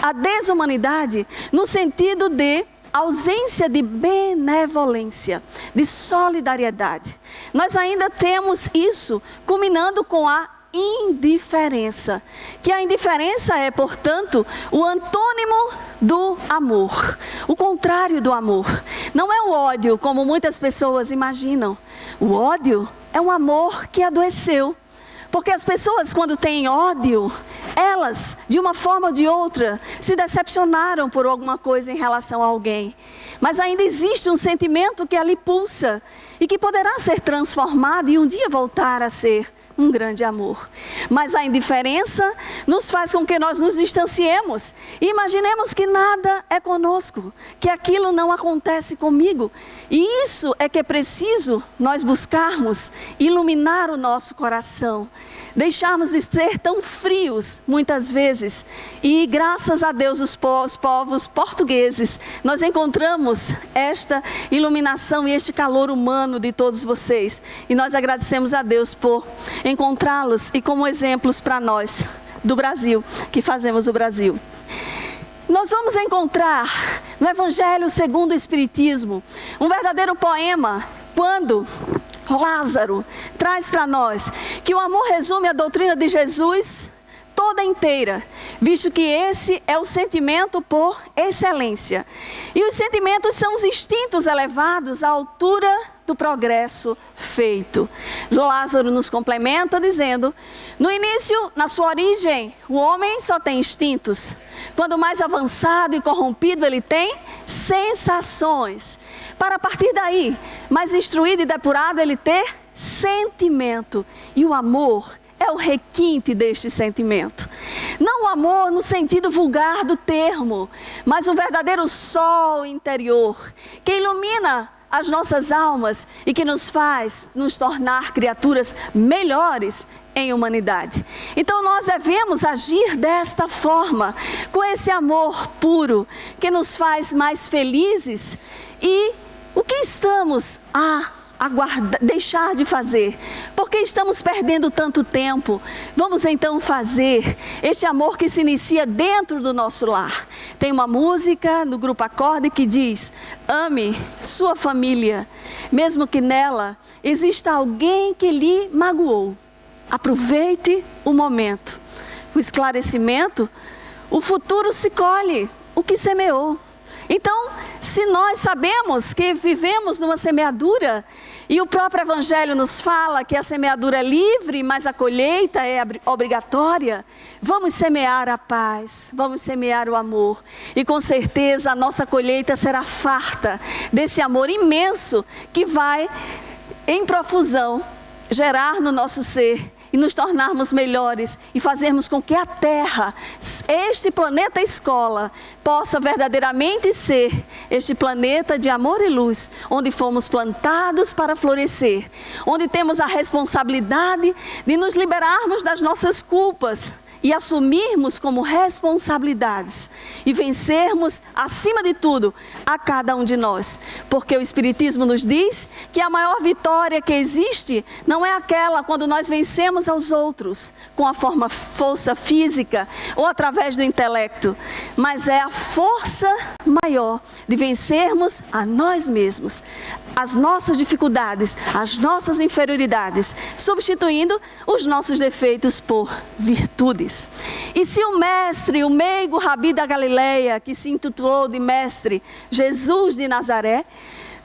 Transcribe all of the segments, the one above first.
a desumanidade no sentido de ausência de benevolência, de solidariedade. Nós ainda temos isso culminando com a indiferença, que a indiferença é, portanto, o antônimo do amor, o contrário do amor. Não é o ódio, como muitas pessoas imaginam. O ódio é um amor que adoeceu, porque as pessoas, quando têm ódio, elas, de uma forma ou de outra, se decepcionaram por alguma coisa em relação a alguém. Mas ainda existe um sentimento que ali pulsa e que poderá ser transformado e um dia voltar a ser um grande amor. Mas a indiferença nos faz com que nós nos distanciemos e imaginemos que nada é conosco, que aquilo não acontece comigo. E isso é que é preciso nós buscarmos iluminar o nosso coração, deixarmos de ser tão frios muitas vezes. E graças a Deus os povos portugueses, nós encontramos esta iluminação e este calor humano de todos vocês. E nós agradecemos a Deus por encontrá-los e como exemplos para nós do Brasil, que fazemos o Brasil. Nós vamos encontrar no Evangelho segundo o Espiritismo um verdadeiro poema, quando Lázaro traz para nós que o amor resume a doutrina de Jesus toda inteira, visto que esse é o sentimento por excelência. E os sentimentos são os instintos elevados à altura do progresso feito. Lázaro nos complementa dizendo: no início, na sua origem, o homem só tem instintos. Quando mais avançado e corrompido ele tem sensações. Para a partir daí, mais instruído e depurado ele ter sentimento. E o amor é o requinte deste sentimento. Não o amor no sentido vulgar do termo, mas um verdadeiro sol interior que ilumina as nossas almas e que nos faz nos tornar criaturas melhores em humanidade. Então nós devemos agir desta forma, com esse amor puro que nos faz mais felizes. E o que estamos a deixar de fazer? Porque estamos perdendo tanto tempo? Vamos então fazer este amor que se inicia dentro do nosso lar. Tem uma música no Grupo Acorde que diz: ame sua família, mesmo que nela exista alguém que lhe magoou. Aproveite o momento. O esclarecimento, o futuro se colhe o que semeou. Então, se nós sabemos que vivemos numa semeadura, e o próprio Evangelho nos fala que a semeadura é livre, mas a colheita é obrigatória, vamos semear a paz, vamos semear o amor. E com certeza a nossa colheita será farta desse amor imenso que vai, em profusão, gerar no nosso ser e nos tornarmos melhores e fazermos com que a Terra, este planeta escola, possa verdadeiramente ser este planeta de amor e luz, onde fomos plantados para florescer, onde temos a responsabilidade de nos liberarmos das nossas culpas e assumirmos como responsabilidades e vencermos, acima de tudo, a cada um de nós. Porque o Espiritismo nos diz que a maior vitória que existe não é aquela quando nós vencemos aos outros com a força física ou através do intelecto, mas é a força maior de vencermos a nós mesmos, as nossas dificuldades, as nossas inferioridades, substituindo os nossos defeitos por virtudes. E se o mestre, o meigo Rabi da Galileia, que se intitulou de mestre Jesus de Nazaré,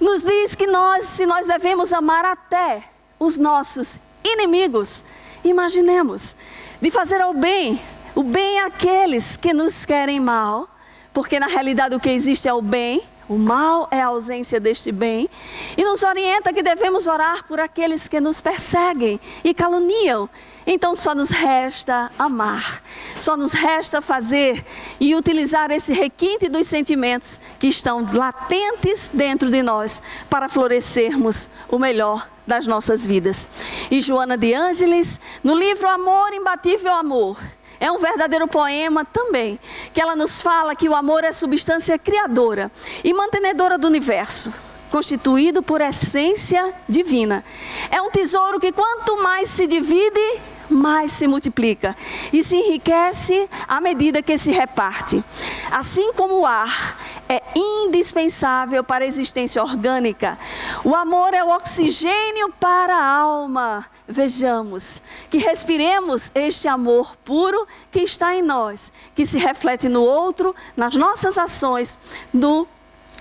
nos diz que se nós devemos amar até os nossos inimigos, imaginemos, de fazer o bem àqueles que nos querem mal, porque na realidade o que existe é o bem. O mal é a ausência deste bem. E nos orienta que devemos orar por aqueles que nos perseguem e caluniam. Então só nos resta amar. Só nos resta fazer e utilizar esse requinte dos sentimentos que estão latentes dentro de nós para florescermos o melhor das nossas vidas. E Joana de Ângeles, no livro Amor, Imbatível Amor, é um verdadeiro poema também, que ela nos fala que o amor é substância criadora e mantenedora do universo, constituído por essência divina. É um tesouro que quanto mais se divide, mais se multiplica e se enriquece à medida que se reparte. Assim como o ar é indispensável para a existência orgânica, o amor é o oxigênio para a alma. Vejamos, que respiremos este amor puro que está em nós, que se reflete no outro, nas nossas ações,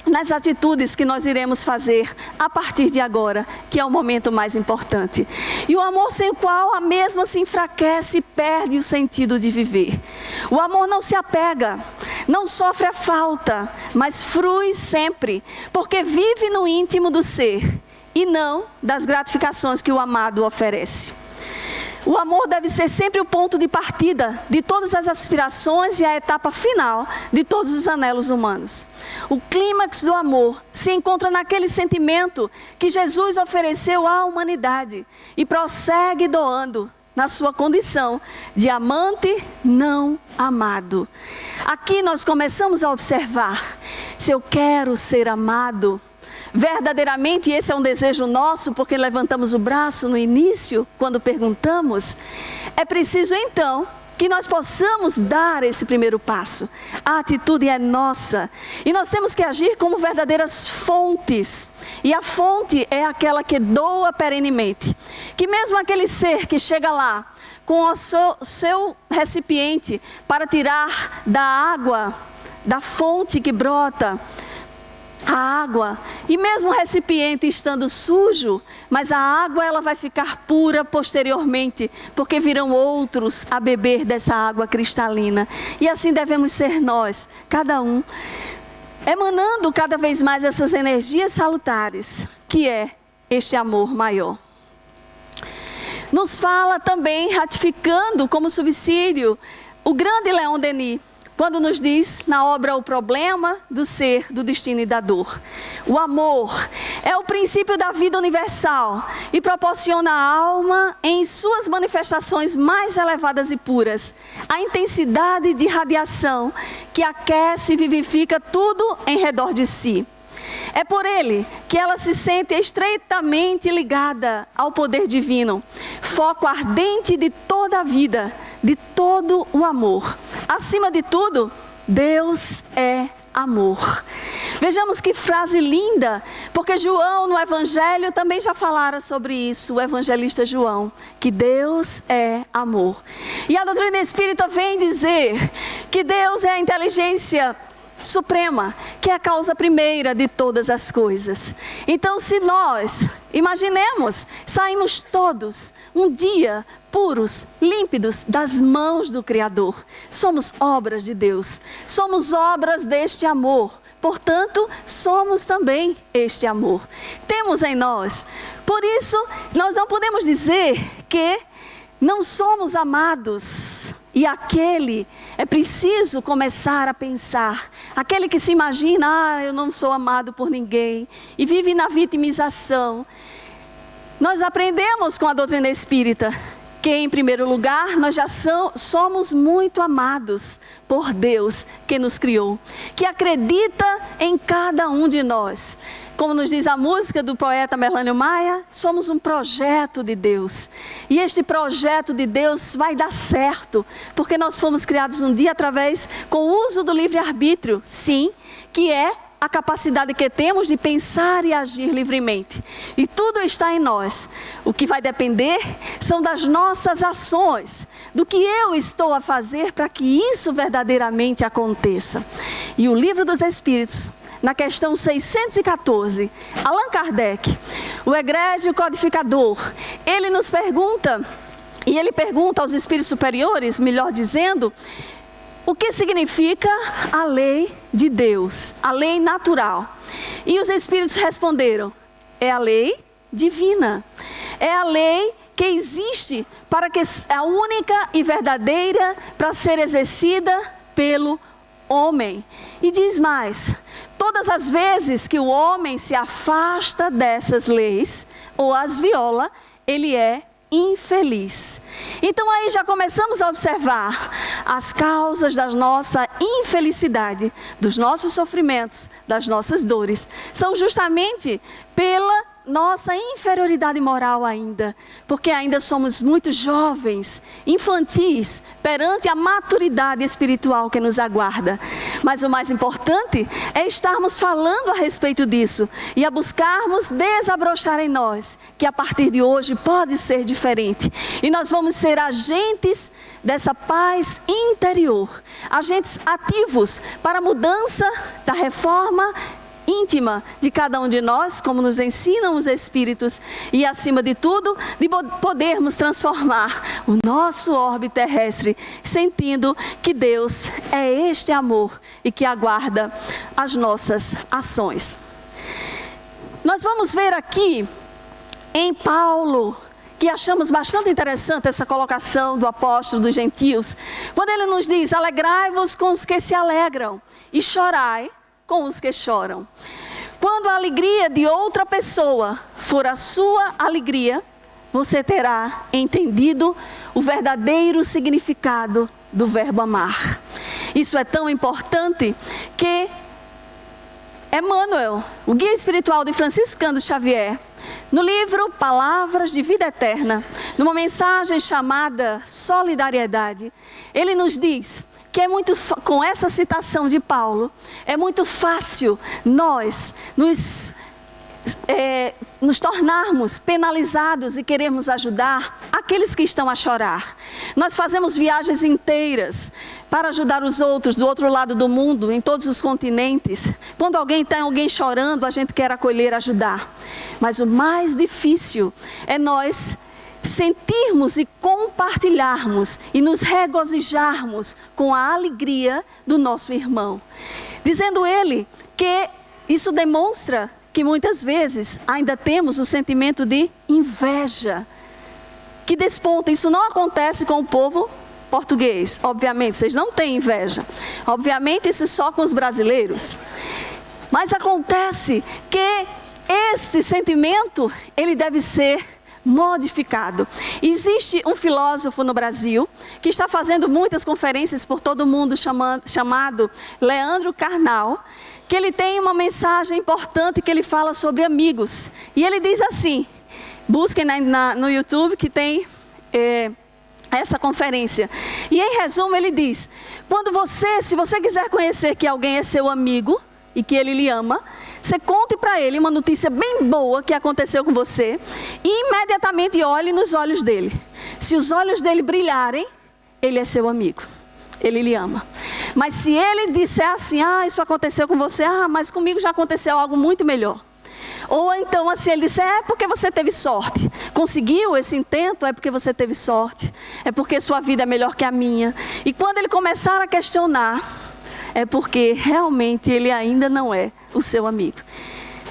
nas atitudes que nós iremos fazer a partir de agora, que é o momento mais importante. E o amor sem o qual a mesma se enfraquece e perde o sentido de viver. O amor não se apega, não sofre a falta, mas frui sempre, porque vive no íntimo do ser e não das gratificações que o amado oferece. O amor deve ser sempre o ponto de partida de todas as aspirações e a etapa final de todos os anelos humanos. O clímax do amor se encontra naquele sentimento que Jesus ofereceu à humanidade e prossegue doando na sua condição de amante não amado. Aqui nós começamos a observar: se eu quero ser amado, verdadeiramente esse é um desejo nosso, porque levantamos o braço no início, quando perguntamos, é preciso então que nós possamos dar esse primeiro passo. A atitude é nossa e nós temos que agir como verdadeiras fontes. E a fonte é aquela que doa perenemente. Que mesmo aquele ser que chega lá com o seu recipiente para tirar da água, da fonte que brota a água, e mesmo o recipiente estando sujo, mas a água ela vai ficar pura posteriormente, porque virão outros a beber dessa água cristalina. E assim devemos ser nós, cada um, emanando cada vez mais essas energias salutares, que é este amor maior. Nos fala também, ratificando como subsídio, o grande Leon Denis, quando nos diz na obra O Problema do Ser, do Destino e da Dor. O amor é o princípio da vida universal e proporciona à alma, em suas manifestações mais elevadas e puras, a intensidade de radiação que aquece e vivifica tudo em redor de si. É por ele que ela se sente estreitamente ligada ao poder divino, foco ardente de toda a vida, de todo o amor. Acima de tudo, Deus é amor. Vejamos que frase linda, porque João no Evangelho também já falara sobre isso, o evangelista João, que Deus é amor. E a doutrina espírita vem dizer que Deus é a inteligência suprema, que é a causa primeira de todas as coisas. Então, se nós, imaginemos, saímos todos um dia puros, límpidos das mãos do Criador, somos obras de Deus, somos obras deste amor, portanto, somos também este amor. Temos em nós, por isso, nós não podemos dizer que não somos amados. E aquele, é preciso começar a pensar, aquele que se imagina, eu não sou amado por ninguém, e vive na vitimização. Nós aprendemos com a doutrina espírita, que em primeiro lugar, nós já somos muito amados por Deus que nos criou, que acredita em cada um de nós. Como nos diz a música do poeta Merlânio Maia, somos um projeto de Deus. E este projeto de Deus vai dar certo, porque nós fomos criados um dia com o uso do livre-arbítrio, sim, que é a capacidade que temos de pensar e agir livremente. E tudo está em nós. O que vai depender são das nossas ações, do que eu estou a fazer para que isso verdadeiramente aconteça. E o Livro dos Espíritos, na questão 614, Allan Kardec, o egrégio codificador, ele nos pergunta, e ele pergunta aos espíritos superiores, melhor dizendo, o que significa a lei de Deus, a lei natural. E os espíritos responderam, é a lei divina, é a lei que existe para que a única e verdadeira para ser exercida pelo homem. E diz mais, todas as vezes que o homem se afasta dessas leis ou as viola, ele é infeliz. Então aí já começamos a observar as causas da nossa infelicidade, dos nossos sofrimentos, das nossas dores. São justamente pela nossa inferioridade moral ainda, porque ainda somos muito jovens, infantis, perante a maturidade espiritual que nos aguarda. Mas o mais importante é estarmos falando a respeito disso e a buscarmos desabrochar em nós, que a partir de hoje pode ser diferente. E nós vamos ser agentes dessa paz interior, agentes ativos para a mudança da reforma íntima de cada um de nós, como nos ensinam os Espíritos, e acima de tudo, de podermos transformar o nosso orbe terrestre, sentindo que Deus é este amor e que aguarda as nossas ações. Nós vamos ver aqui em Paulo, que achamos bastante interessante essa colocação do apóstolo dos gentios, quando ele nos diz: alegrai-vos com os que se alegram e chorai com os que choram. Quando a alegria de outra pessoa for a sua alegria, você terá entendido o verdadeiro significado do verbo amar. Isso é tão importante que Emmanuel, o guia espiritual de Francisco Cândido Xavier, no livro Palavras de Vida Eterna, numa mensagem chamada Solidariedade, ele nos diz que é muito, com essa citação de Paulo, é muito fácil nós nos tornarmos penalizados e queremos ajudar aqueles que estão a chorar. Nós fazemos viagens inteiras para ajudar os outros do outro lado do mundo, em todos os continentes. Quando tem alguém chorando, a gente quer acolher, ajudar. Mas o mais difícil é nós sentirmos e compartilharmos e nos regozijarmos com a alegria do nosso irmão. Dizendo ele que isso demonstra que muitas vezes ainda temos o sentimento de inveja que desponta. Isso não acontece com o povo português, obviamente, vocês não têm inveja. Obviamente isso é só com os brasileiros. Mas acontece que esse sentimento, ele deve ser modificado. Existe um filósofo no Brasil que está fazendo muitas conferências por todo o mundo, chamado Leandro Carnal, que ele tem uma mensagem importante que ele fala sobre amigos. E ele diz assim, busquem no YouTube que tem essa conferência. E em resumo ele diz: se você quiser conhecer que alguém é seu amigo e que ele lhe ama, você conte para ele uma notícia bem boa que aconteceu com você e imediatamente olhe nos olhos dele. Se os olhos dele brilharem, ele é seu amigo, ele lhe ama. Mas se ele disser assim: isso aconteceu com você, mas comigo já aconteceu algo muito melhor. Ou então assim, ele disser: é porque você teve sorte, conseguiu esse intento, é porque você teve sorte, é porque sua vida é melhor que a minha. E quando ele começar a questionar, é porque realmente ele ainda não é o seu amigo.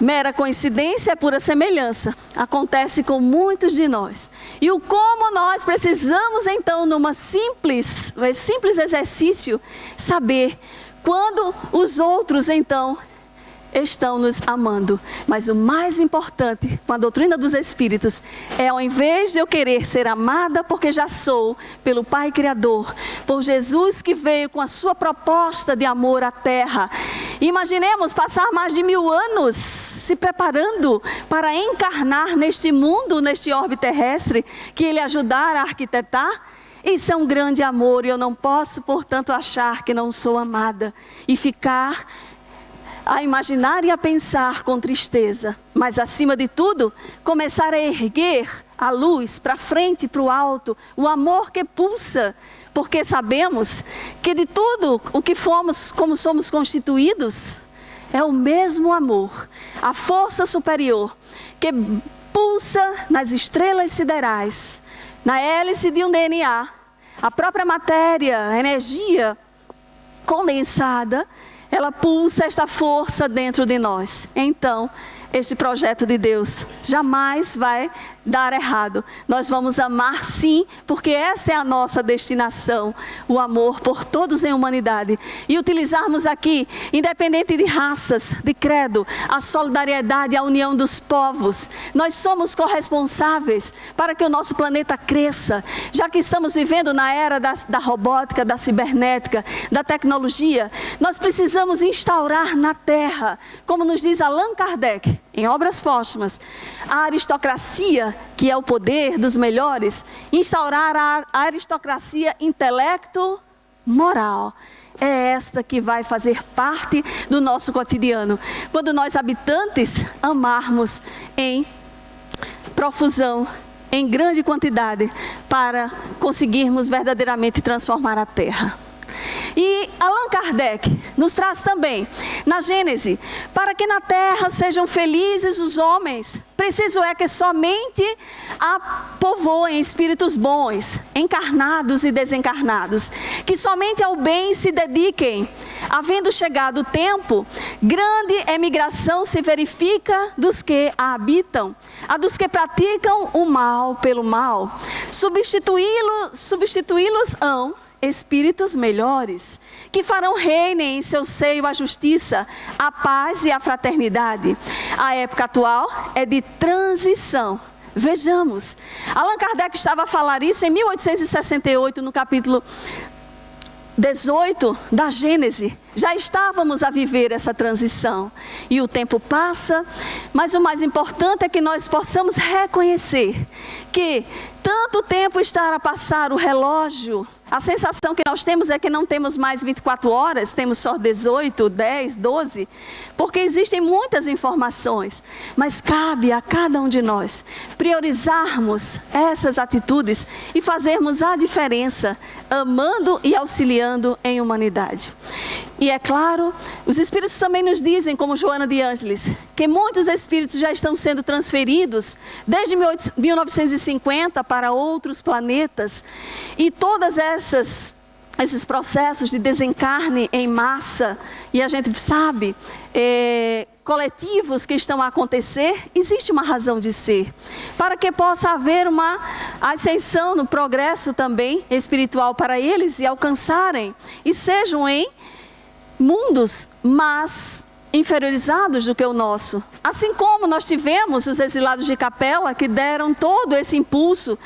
Mera coincidência é pura semelhança. Acontece com muitos de nós. E o como nós precisamos então, numa simples exercício, saber quando os outros então estão nos amando. Mas o mais importante com a doutrina dos Espíritos é, ao invés de eu querer ser amada porque já sou, pelo Pai Criador, por Jesus que veio com a sua proposta de amor à terra. Imaginemos passar mais de 1000 anos se preparando para encarnar neste mundo, neste orbe terrestre, que Ele ajudar a arquitetar. Isso é um grande amor e eu não posso, portanto, achar que não sou amada e ficar a imaginar e a pensar com tristeza, mas acima de tudo, começar a erguer a luz para frente, para o alto, o amor que pulsa, porque sabemos que de tudo o que fomos, como somos constituídos, é o mesmo amor, a força superior que pulsa nas estrelas siderais, na hélice de um DNA, a própria matéria, a energia condensada, ela pulsa esta força dentro de nós. Então, este projeto de Deus jamais vai dar errado. Nós vamos amar sim, porque essa é a nossa destinação, o amor por todos em humanidade. E utilizarmos aqui, independente de raças, de credo, a solidariedade, a união dos povos. Nós somos corresponsáveis para que o nosso planeta cresça, já que estamos vivendo na era da robótica, da cibernética, da tecnologia. Nós precisamos instaurar na Terra, como nos diz Allan Kardec, em obras póstumas, a aristocracia, que é o poder dos melhores, instaurar a aristocracia intelecto-moral. É esta que vai fazer parte do nosso cotidiano. Quando nós, habitantes, amarmos em profusão, em grande quantidade, para conseguirmos verdadeiramente transformar a terra. E Allan Kardec nos traz também, na Gênese, para que na terra sejam felizes os homens, preciso é que somente a povoem espíritos bons, encarnados e desencarnados, que somente ao bem se dediquem. Havendo chegado o tempo, grande emigração se verifica dos que a habitam, a dos que praticam o mal pelo mal. Substituí-los-ão espíritos melhores, que farão reinem em seu seio a justiça, a paz e a fraternidade. A época atual é de transição. Vejamos, Allan Kardec estava a falar isso em 1868, no capítulo 18 da Gênese. Já estávamos a viver essa transição. E o tempo passa, mas o mais importante é que nós possamos reconhecer que tanto tempo está a passar o relógio. A sensação que nós temos é que não temos mais 24 horas, temos só 18, 10, 12, porque existem muitas informações. Mas cabe a cada um de nós priorizarmos essas atitudes e fazermos a diferença, amando e auxiliando em humanidade. E é claro, os espíritos também nos dizem, como Joana de Ângeles, que muitos espíritos já estão sendo transferidos desde 1950 para outros planetas. E todas esses processos de desencarne em massa, e a gente sabe, coletivos que estão a acontecer, existe uma razão de ser. Para que possa haver uma ascensão no progresso também espiritual para eles e alcançarem, e sejam em mundos mais inferiorizados do que o nosso. Assim como nós tivemos os exilados de Capela, que deram todo esse impulso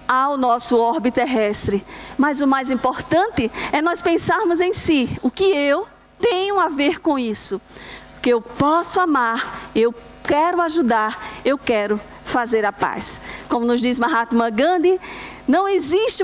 ao nosso orbe terrestre. Mas o mais importante é nós pensarmos em si, o que eu tenho a ver com isso, que eu posso amar, eu quero ajudar, eu quero fazer a paz. Como nos diz Mahatma Gandhi, não existe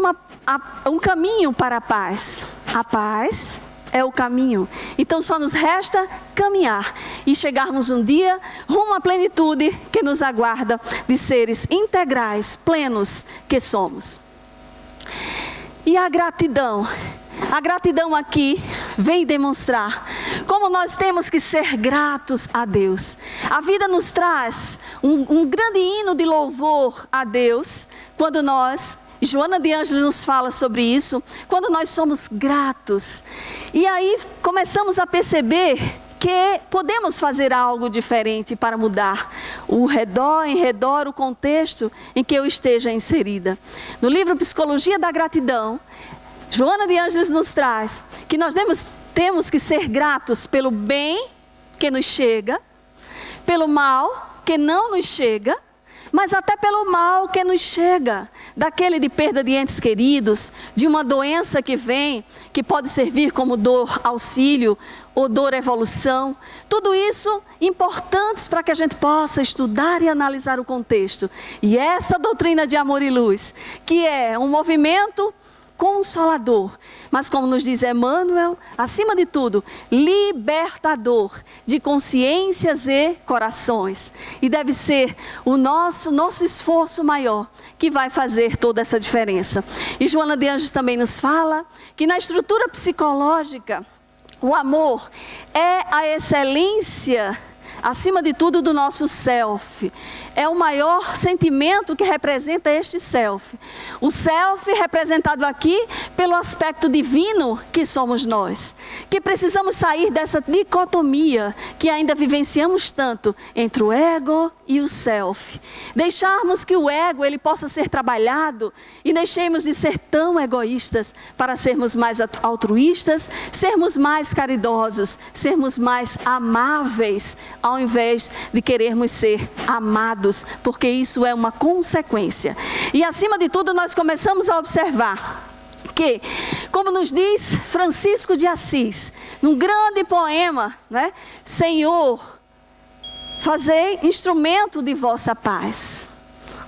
um caminho para a paz. A paz é o caminho. Então só nos resta caminhar e chegarmos um dia rumo à plenitude que nos aguarda de seres integrais, plenos que somos. E a gratidão aqui vem demonstrar como nós temos que ser gratos a Deus. A vida nos traz um grande hino de louvor a Deus, quando nós, Joana de Ângeles nos fala sobre isso, quando nós somos gratos. E aí começamos a perceber que podemos fazer algo diferente para mudar em redor, o contexto em que eu esteja inserida. No livro Psicologia da Gratidão, Joana de Ângeles nos traz que nós temos que ser gratos pelo bem que nos chega, pelo mal que não nos chega, mas até pelo mal que nos chega, daquele de perda de entes queridos, de uma doença que vem, que pode servir como dor auxílio ou dor evolução. Tudo isso importantes para que a gente possa estudar e analisar o contexto. E essa doutrina de amor e luz, que é um movimento consolador, mas como nos diz Emmanuel, acima de tudo, libertador de consciências e corações. E deve ser o nosso esforço maior que vai fazer toda essa diferença. E Joana de Ângeles também nos fala que na estrutura psicológica, o amor é a excelência, acima de tudo, do nosso self. É o maior sentimento que representa este self. O self representado aqui pelo aspecto divino que somos nós. Que precisamos sair dessa dicotomia que ainda vivenciamos tanto entre o ego e o self. Deixarmos que o ego ele possa ser trabalhado e deixemos de ser tão egoístas para sermos mais altruístas, sermos mais caridosos, sermos mais amáveis, ao invés de querermos ser amados, porque isso é uma consequência. E acima de tudo nós começamos a observar que, como nos diz Francisco de Assis, num grande poema, né? Senhor, fazei instrumento de vossa paz.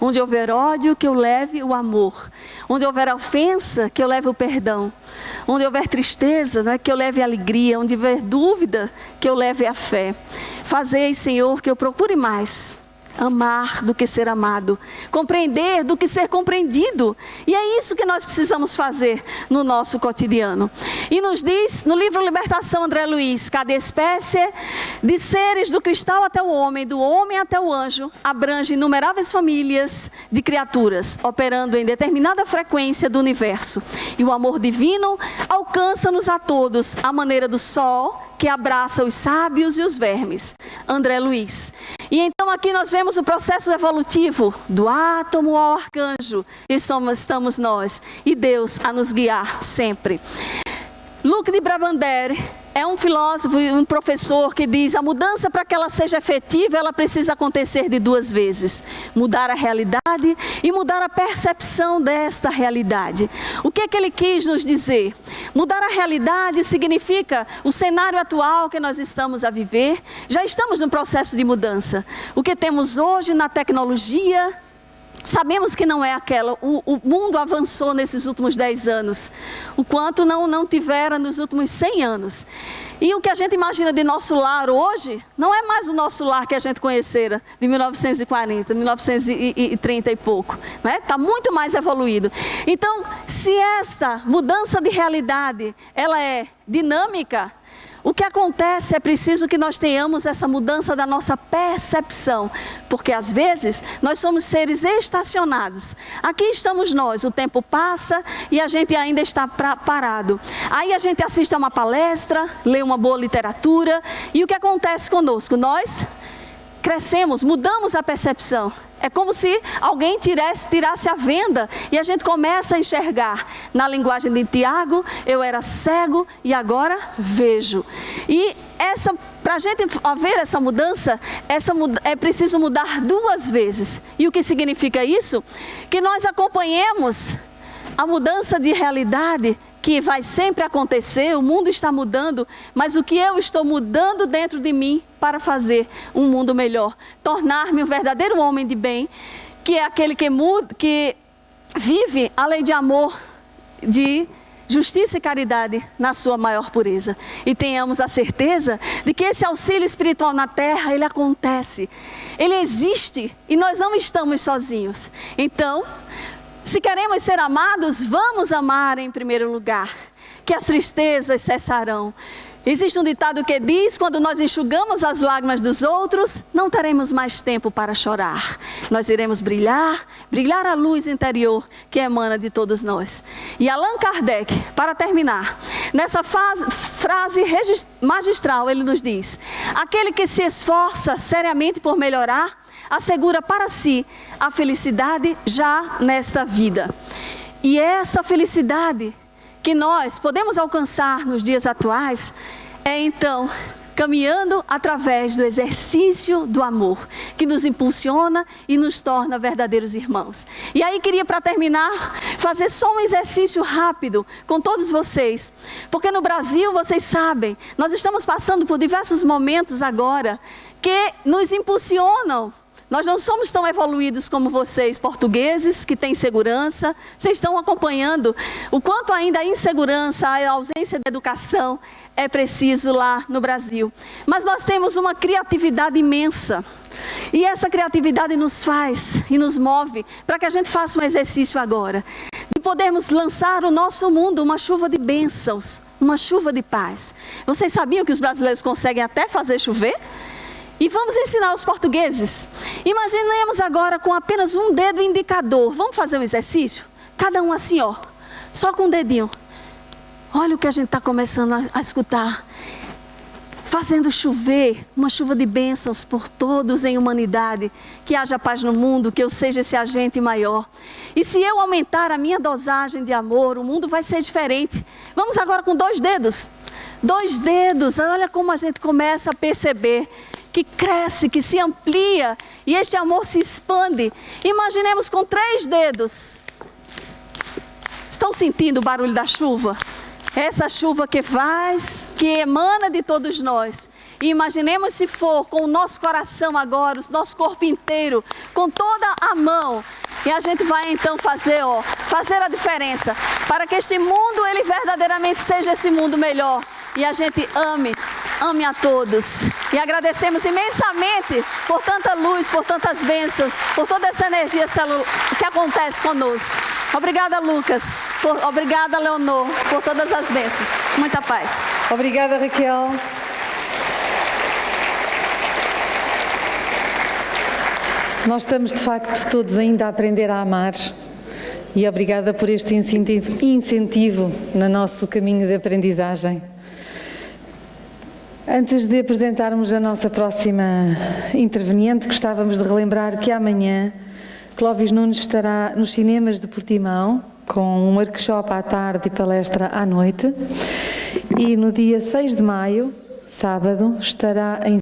Onde houver ódio, que eu leve o amor. Onde houver ofensa, que eu leve o perdão. Onde houver tristeza, não é, que eu leve a alegria. Onde houver dúvida, que eu leve a fé. Fazei, Senhor, que eu procure mais amar do que ser amado, compreender do que ser compreendido. E é isso que nós precisamos fazer no nosso cotidiano. E nos diz no livro Libertação, André Luiz: cada espécie de seres, do cristal até o homem, do homem até o anjo, abrange inumeráveis famílias de criaturas, operando em determinada frequência do universo. E o amor divino alcança-nos a todos, à maneira do sol que abraça os sábios e os vermes. André Luiz. E então aqui nós vemos o processo evolutivo do átomo ao arcanjo. E estamos nós e Deus a nos guiar sempre. Luc de Brabander é um filósofo e um professor que diz: a mudança, para que ela seja efetiva, ela precisa acontecer de duas vezes: mudar a realidade e mudar a percepção desta realidade. O que é que ele quis nos dizer? Mudar a realidade significa o cenário atual que nós estamos a viver. Já estamos num processo de mudança. O que temos hoje na tecnologia, sabemos que não é aquela. O mundo avançou nesses últimos 10 anos, o quanto não tivera nos últimos 100 anos. E o que a gente imagina de nosso lar hoje, não é mais o nosso lar que a gente conhecera de 1940, 1930 e pouco. Está muito mais evoluído. Então, se esta mudança de realidade, ela é dinâmica, o que acontece é preciso que nós tenhamos essa mudança da nossa percepção, porque às vezes nós somos seres estacionados. Aqui estamos nós, o tempo passa e a gente ainda está parado. Aí a gente assiste a uma palestra, lê uma boa literatura, e o que acontece conosco? Nós crescemos, mudamos a percepção. É como se alguém tirasse a venda e a gente começa a enxergar. Na linguagem de Tiago, eu era cego e agora vejo. E para a gente haver essa mudança, é preciso mudar duas vezes. E o que significa isso? Que nós acompanhemos a mudança de realidade, que vai sempre acontecer. O mundo está mudando, mas o que eu estou mudando dentro de mim para fazer um mundo melhor, tornar-me um verdadeiro homem de bem, que é aquele que vive a lei de amor, de justiça e caridade na sua maior pureza. E tenhamos a certeza de que esse auxílio espiritual na terra, ele acontece, ele existe, e nós não estamos sozinhos. Então, se queremos ser amados, vamos amar em primeiro lugar, que as tristezas cessarão. Existe um ditado que diz: quando nós enxugamos as lágrimas dos outros, não teremos mais tempo para chorar. Nós iremos brilhar a luz interior que emana de todos nós. E Allan Kardec, para terminar, nessa frase magistral, ele nos diz: aquele que se esforça seriamente por melhorar, assegura para si a felicidade já nesta vida. E essa felicidade que nós podemos alcançar nos dias atuais é então caminhando através do exercício do amor, que nos impulsiona e nos torna verdadeiros irmãos. E aí queria, para terminar, fazer só um exercício rápido com todos vocês, porque no Brasil, vocês sabem, nós estamos passando por diversos momentos agora que nos impulsionam. Nós não somos tão evoluídos como vocês, portugueses, que têm segurança. Vocês estão acompanhando o quanto ainda a insegurança, a ausência de educação é preciso lá no Brasil. Mas nós temos uma criatividade imensa. E essa criatividade nos faz e nos move para que a gente faça um exercício agora, de podermos lançar o nosso mundo uma chuva de bênçãos, uma chuva de paz. Vocês sabiam que os brasileiros conseguem até fazer chover? E vamos ensinar os portugueses. Imaginemos agora com apenas um dedo indicador. Vamos fazer um exercício? Cada um assim, ó, só com um dedinho. Olha o que a gente está começando a escutar. Fazendo chover, uma chuva de bênçãos por todos em humanidade. Que haja paz no mundo, que eu seja esse agente maior. E se eu aumentar a minha dosagem de amor, o mundo vai ser diferente. Vamos agora com 2 dedos. 2 dedos, olha como a gente começa a perceber que cresce, que se amplia e este amor se expande. Imaginemos com 3 dedos. Estão sentindo o barulho da chuva? essa chuva que emana de todos nós. E imaginemos se for com o nosso coração agora, o nosso corpo inteiro, com toda a mão. E a gente vai então fazer a diferença, para que este mundo, ele verdadeiramente seja esse mundo melhor. E a gente ame a todos. E agradecemos imensamente por tanta luz, por tantas bênçãos, por toda essa energia que acontece conosco. Obrigada, Lucas. Obrigada, Leonor, por todas as bênçãos. Muita paz. Obrigada, Raquel. Nós estamos, de facto, todos ainda a aprender a amar. E obrigada por este incentivo no nosso caminho de aprendizagem. Antes de apresentarmos a nossa próxima interveniente, gostávamos de relembrar que amanhã Clóvis Nunes estará nos cinemas de Portimão, com um workshop à tarde e palestra à noite. E no dia 6 de maio, sábado, estará em